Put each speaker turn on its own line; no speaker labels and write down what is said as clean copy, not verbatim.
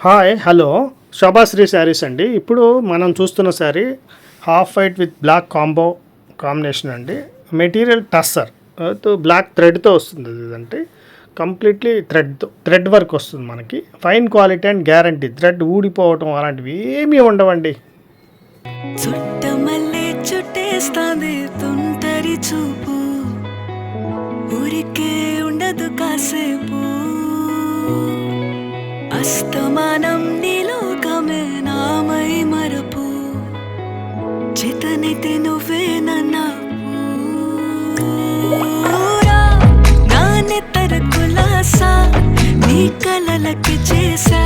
Hi hello శోభాశ్రీ saris అండి. ఇప్పుడు మనం చూస్తున్న sari half white with black combination అండి. మెటీరియల్ టస్సర్ బ్లాక్ థ్రెడ్తో వస్తుంది. ఇదంటే కంప్లీట్లీ థ్రెడ్ వర్క్ వస్తుంది మనకి. Fine quality and guarantee. Thread ఊడిపోవటం అలాంటివి ఏమీ ఉండవండి.
చుట్టమల్లే చుట్టేస్తాంది తుంటరి చూపు, ఊరికే ఉండదు కాసేపు, అస్తమానం నీలోకమే నామై మరపు, చేతనైతే నువ్వే నన్నా నా నెత్తర కులాసా నీ కలలకి చేసా